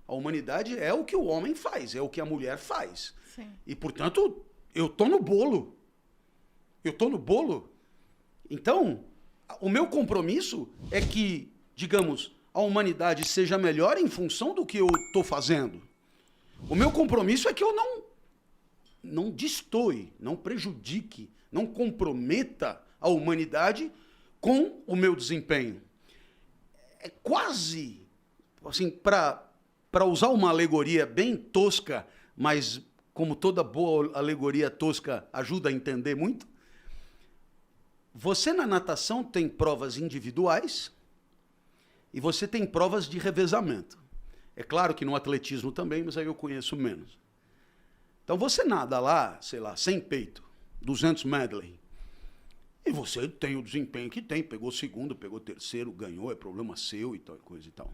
A humanidade é o que o homem faz, é o que a mulher faz. Sim. E, portanto, eu tô no bolo. Eu tô no bolo. Então, o meu compromisso é que, digamos, a humanidade seja melhor em função do que eu tô fazendo. O meu compromisso é que eu não destoe, não prejudique, não comprometa a humanidade com o meu desempenho. É quase, assim, para usar uma alegoria bem tosca, mas como toda boa alegoria tosca ajuda a entender muito, você na natação tem provas individuais e você tem provas de revezamento. É claro que no atletismo também, mas aí eu conheço menos. Então você nada lá, sei lá, 100 peito, 200 medley. E você tem o desempenho que tem, pegou segundo, pegou terceiro, ganhou, é problema seu e tal, coisa e tal.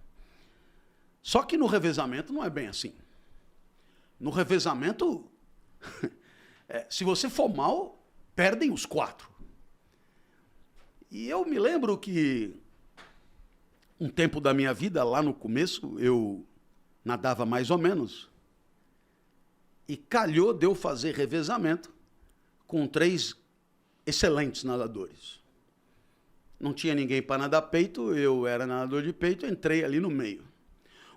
Só que no revezamento não é bem assim. No revezamento, se você for mal, perdem os 4. E eu me lembro que um tempo da minha vida, lá no começo, eu nadava mais ou menos. E calhou de eu fazer revezamento com 3 excelentes nadadores. Não tinha ninguém para nadar peito, eu era nadador de peito, entrei ali no meio.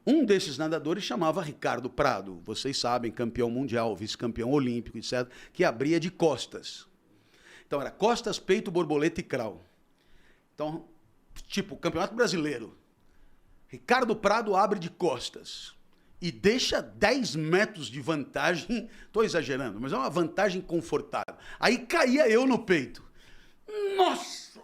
Um desses nadadores chamava Ricardo Prado, vocês sabem, campeão mundial, vice-campeão olímpico, etc., que abria de costas. Então era costas, peito, borboleta e crawl. Então, tipo, campeonato brasileiro. Ricardo Prado abre de costas e deixa 10 metros de vantagem, estou exagerando, mas é uma vantagem confortável. Aí caía eu no peito. Nossa!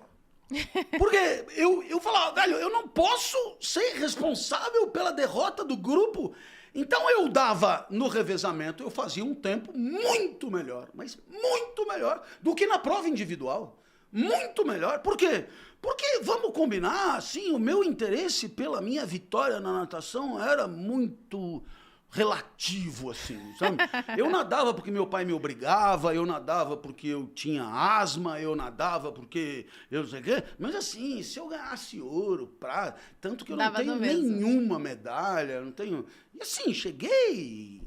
Porque eu falava, velho, eu não posso ser responsável pela derrota do grupo. Então eu dava no revezamento, eu fazia um tempo muito melhor, mas muito melhor do que na prova individual. Muito melhor. Por quê? Porque, vamos combinar, assim, o meu interesse pela minha vitória na natação era muito relativo, assim, sabe? Eu nadava porque meu pai me obrigava, eu nadava porque eu tinha asma, eu nadava porque eu não sei o quê, mas assim, se eu ganhasse ouro, prata, tanto que eu não tenho nenhuma medalha, não tenho... E assim, cheguei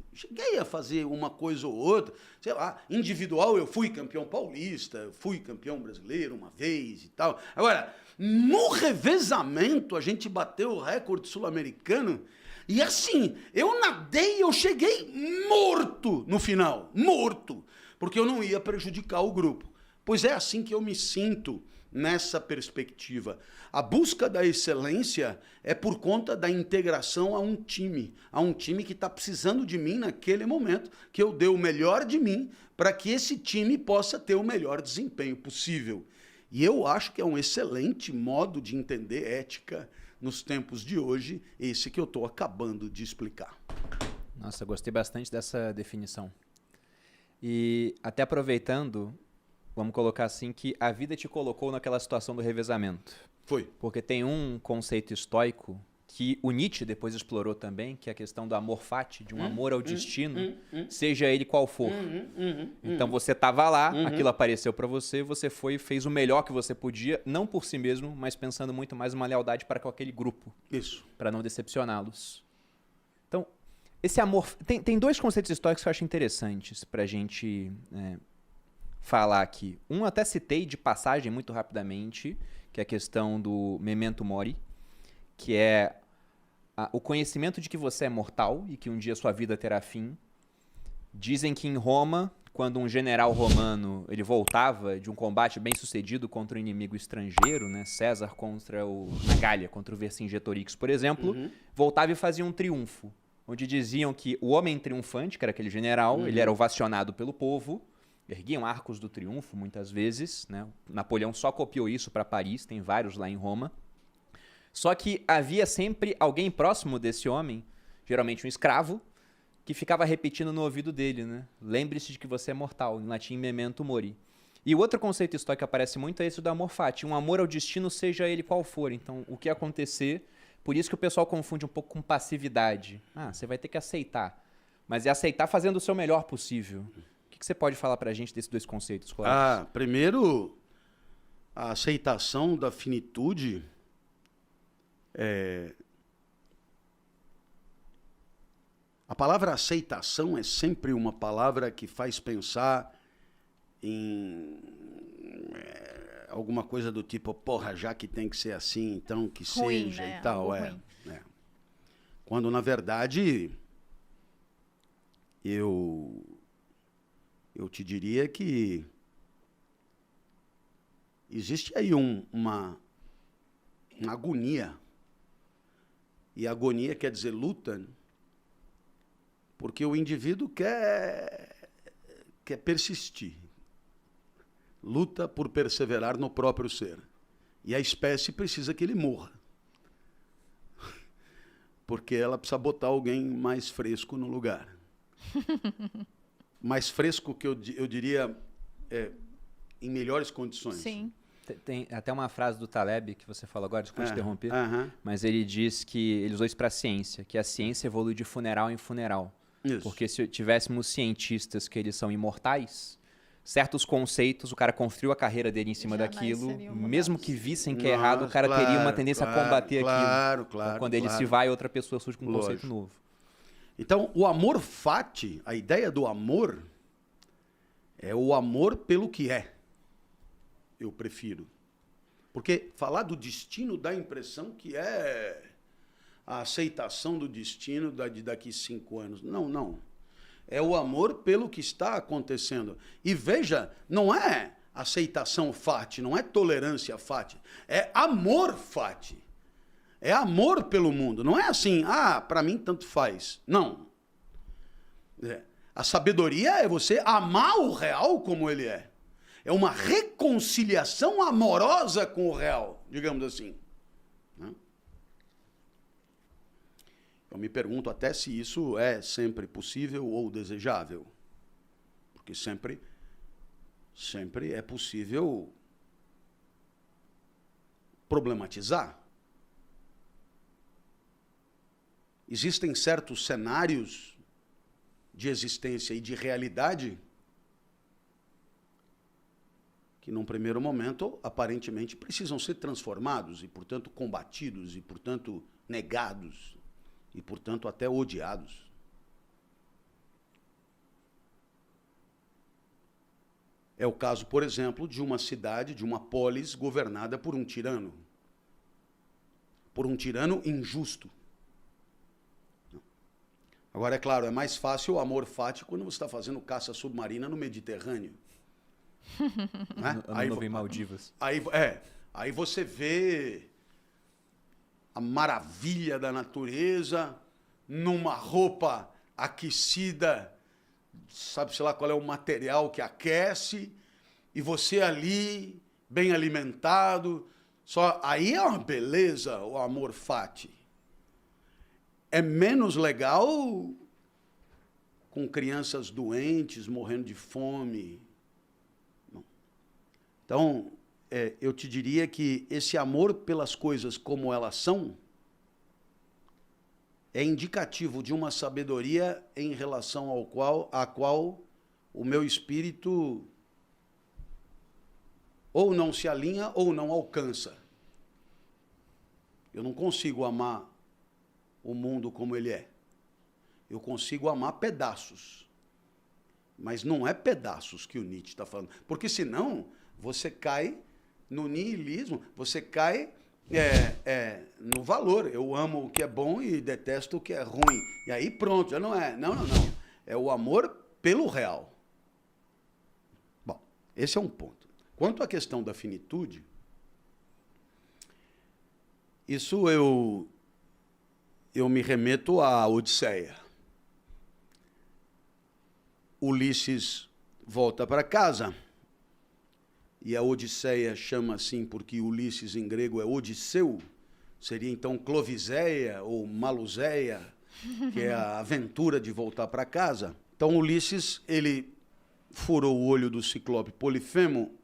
a fazer uma coisa ou outra, sei lá, individual eu fui campeão paulista, fui campeão brasileiro uma vez e tal. Agora, no revezamento a gente bateu o recorde sul-americano e assim, eu nadei, eu cheguei morto no final, morto, porque eu não ia prejudicar o grupo. Pois é assim que eu me sinto nessa perspectiva. A busca da excelência é por conta da integração a um time que está precisando de mim naquele momento, que eu dê o melhor de mim para que esse time possa ter o melhor desempenho possível. E eu acho que é um excelente modo de entender ética nos tempos de hoje, esse que eu estou acabando de explicar. Nossa, gostei bastante dessa definição. E até aproveitando, vamos colocar assim, que a vida te colocou naquela situação do revezamento. Foi. Porque tem um conceito estoico que o Nietzsche depois explorou também, que é a questão do amor fati, de um amor ao destino, seja ele qual for. Então você estava lá, aquilo apareceu para você, você foi e fez o melhor que você podia, não por si mesmo, mas pensando muito mais uma lealdade para com aquele grupo. Isso. Para não decepcioná-los. Então, esse amor... Tem 2 conceitos históricos que eu acho interessantes para a gente falar aqui. Um até citei de passagem muito rapidamente, que é a questão do memento mori, que é o conhecimento de que você é mortal e que um dia sua vida terá fim. Dizem que em Roma, quando um general romano ele voltava de um combate bem sucedido contra um inimigo estrangeiro, né, César na Gália, contra o Vercingetorix, por exemplo, voltava e fazia um triunfo, onde diziam que o homem triunfante, que era aquele general, ele era ovacionado pelo povo, erguiam arcos do triunfo muitas vezes, né? Napoleão só copiou isso para Paris, tem vários lá em Roma. Só que havia sempre alguém próximo desse homem, geralmente um escravo, que ficava repetindo no ouvido dele, né? Lembre-se de que você é mortal, em latim memento mori. E o outro conceito histórico que aparece muito é esse do amor fati, um amor ao destino, seja ele qual for. Então, o que acontecer, por isso que o pessoal confunde um pouco com passividade. Você vai ter que aceitar, mas é aceitar fazendo o seu melhor possível. O que você pode falar pra gente desses 2 conceitos, Clóvis? Primeiro, a aceitação da finitude A palavra aceitação é sempre uma palavra que faz pensar em alguma coisa do tipo, porra, já que tem que ser assim, então que Ruim, seja né? e tal. Algo ruim. Quando, na verdade, eu te diria que existe aí uma agonia. E agonia quer dizer luta, né? Porque o indivíduo quer persistir. Luta por perseverar no próprio ser. E a espécie precisa que ele morra. Porque ela precisa botar alguém mais fresco no lugar. Mais fresco que eu diria em melhores condições. Sim. Tem até uma frase do Taleb que você falou agora, desculpa te interromper, Aham. mas ele diz que ele usou isso para a ciência, que a ciência evolui de funeral em funeral. Isso. Porque se tivéssemos cientistas que eles são imortais, certos conceitos, o cara construiu a carreira dele em cima Jamais daquilo, seriam mudados. mesmo que vissem que é errado, o cara teria uma tendência a combater aquilo. Claro, Então, quando ele se vai, outra pessoa surge com um conceito Lógico. novo. Então, o amor fati, a ideia do amor, é o amor pelo que é. Eu prefiro. Porque falar do destino dá a impressão que é a aceitação do destino daqui 5 anos. Não, não. É o amor pelo que está acontecendo. E veja, não é aceitação fati, não é tolerância fati, é amor fati. É amor pelo mundo. Não é assim, para mim tanto faz. Não. A sabedoria é você amar o real como ele é. É uma reconciliação amorosa com o real, digamos assim. Eu me pergunto até se isso é sempre possível ou desejável. Porque sempre é possível problematizar. Existem certos cenários de existência e de realidade que, num primeiro momento, aparentemente precisam ser transformados e, portanto, combatidos e, portanto, negados e, portanto, até odiados. É o caso, por exemplo, de uma cidade, de uma polis governada por um tirano injusto. Agora, é claro, é mais fácil o amor fati quando você está fazendo caça submarina no Mediterrâneo. Né? Ano novo em Maldivas. Aí você vê a maravilha da natureza numa roupa aquecida, sabe-se lá qual é o material que aquece, e você ali, bem alimentado. Aí é uma beleza o amor fati. É menos legal com crianças doentes, morrendo de fome. Então, eu te diria que esse amor pelas coisas como elas são é indicativo de uma sabedoria em relação à qual o meu espírito ou não se alinha ou não alcança. Eu não consigo amar o mundo como ele é. Eu consigo amar pedaços. Mas não é pedaços que o Nietzsche está falando. Porque senão você cai no niilismo, você cai no valor. Eu amo o que é bom e detesto o que é ruim. E aí pronto, já não é. Não. É o amor pelo real. Bom, esse é um ponto. Quanto à questão da finitude, isso eu me remeto à Odisseia. Ulisses volta para casa, e a Odisseia chama assim porque Ulisses em grego é Odisseu, seria então Cloviséia ou Maluséia, que é a aventura de voltar para casa. Então Ulisses, ele furou o olho do ciclope Polifemo,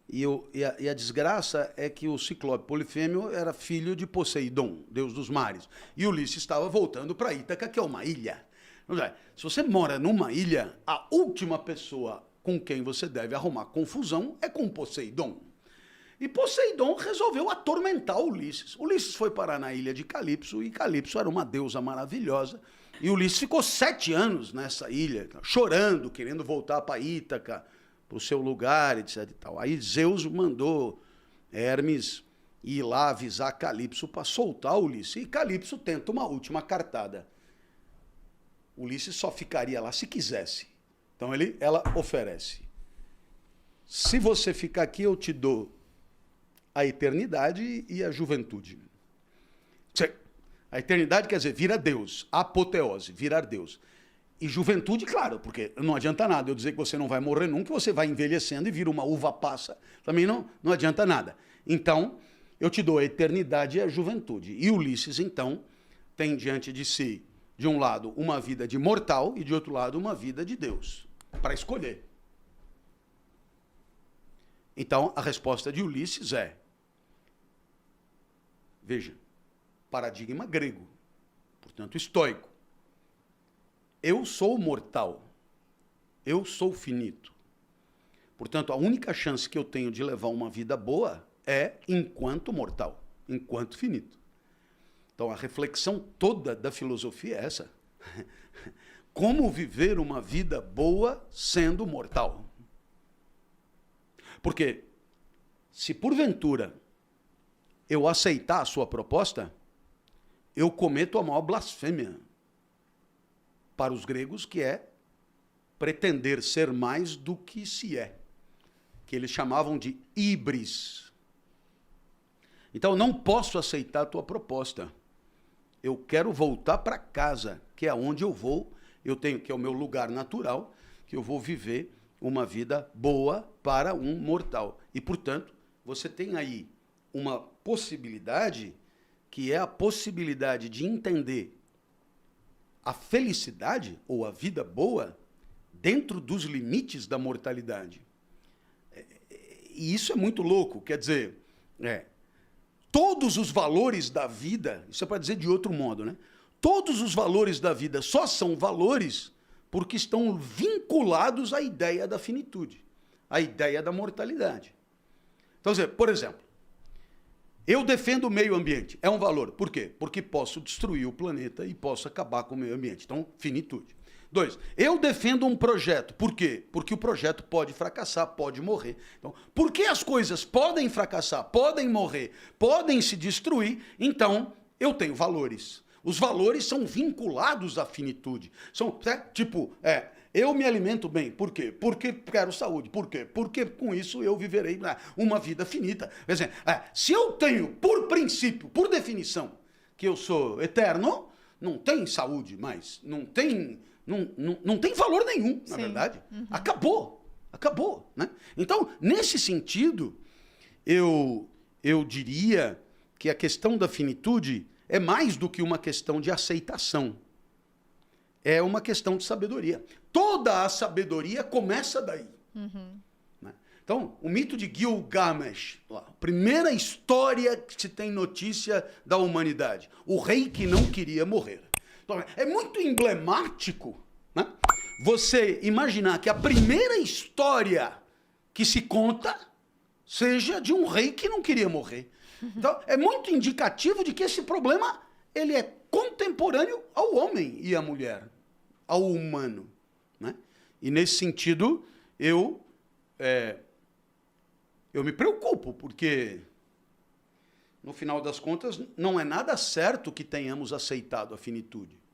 e a desgraça é que o ciclope Polifemo era filho de Poseidon, deus dos mares. E Ulisses estava voltando para Ítaca, que é uma ilha. Se você mora numa ilha, a última pessoa com quem você deve arrumar confusão é com Poseidon. E Poseidon resolveu atormentar Ulisses. Ulisses foi parar na ilha de Calipso, e Calipso era uma deusa maravilhosa, E Ulisses ficou 7 anos nessa ilha, chorando, querendo voltar para Ítaca, para o seu lugar, etc. E tal. Aí Zeus mandou Hermes ir lá avisar Calipso para soltar Ulisses. E Calipso tenta uma última cartada. Ulisses só ficaria lá se quisesse. Então ela oferece. Se você ficar aqui, eu te dou a eternidade e a juventude. A eternidade quer dizer, vira Deus. Apoteose, virar Deus. E juventude, claro, porque não adianta nada eu dizer que você não vai morrer nunca, você vai envelhecendo e vira uma uva passa. Também não adianta nada. Então, eu te dou a eternidade e a juventude. E Ulisses, então, tem diante de si, de um lado, uma vida de mortal e de outro lado, uma vida de Deus, para escolher. Então, a resposta de Ulisses é, veja, paradigma grego, portanto estoico. Eu sou mortal, eu sou finito. Portanto, a única chance que eu tenho de levar uma vida boa é enquanto mortal, enquanto finito. Então, a reflexão toda da filosofia é essa. Como viver uma vida boa sendo mortal? Porque, se porventura eu aceitar a sua proposta, eu cometo a maior blasfêmia para os gregos, que é pretender ser mais do que se é, que eles chamavam de híbris. Então, não posso aceitar a tua proposta. Eu quero voltar para casa, que é onde eu vou, eu tenho que é o meu lugar natural, que eu vou viver uma vida boa para um mortal. E, portanto, você tem aí uma possibilidade, que é a possibilidade de entender a felicidade ou a vida boa dentro dos limites da mortalidade. E isso é muito louco, quer dizer, todos os valores da vida, isso é para dizer de outro modo, né? Todos os valores da vida só são valores porque estão vinculados à ideia da finitude, à ideia da mortalidade. Então, por exemplo, eu defendo o meio ambiente, é um valor. Por quê? Porque posso destruir o planeta e posso acabar com o meio ambiente. Então, finitude. 2, eu defendo um projeto. Por quê? Porque o projeto pode fracassar, pode morrer. Então, porque as coisas podem fracassar, podem morrer, podem se destruir, então eu tenho valores. Os valores são vinculados à finitude. São, eu me alimento bem. Por quê? Porque quero saúde. Por quê? Porque com isso eu viverei uma vida finita. Quer dizer, se eu tenho, por princípio, por definição, que eu sou eterno, não tem saúde mais. Não tem valor nenhum, na verdade. Uhum. Acabou. Né? Então, nesse sentido, eu diria que a questão da finitude é mais do que uma questão de aceitação. É uma questão de sabedoria. Toda a sabedoria começa daí. Uhum. Né? Então, o mito de Gilgamesh, a primeira história que se tem notícia da humanidade. O rei que não queria morrer. Então, é muito emblemático, né? Você imaginar que a primeira história que se conta seja de um rei que não queria morrer. Então, é muito indicativo de que esse problema ele é contemporâneo ao homem e à mulher, ao humano. Né? E, nesse sentido, eu me preocupo, porque, no final das contas, não é nada certo que tenhamos aceitado a finitude.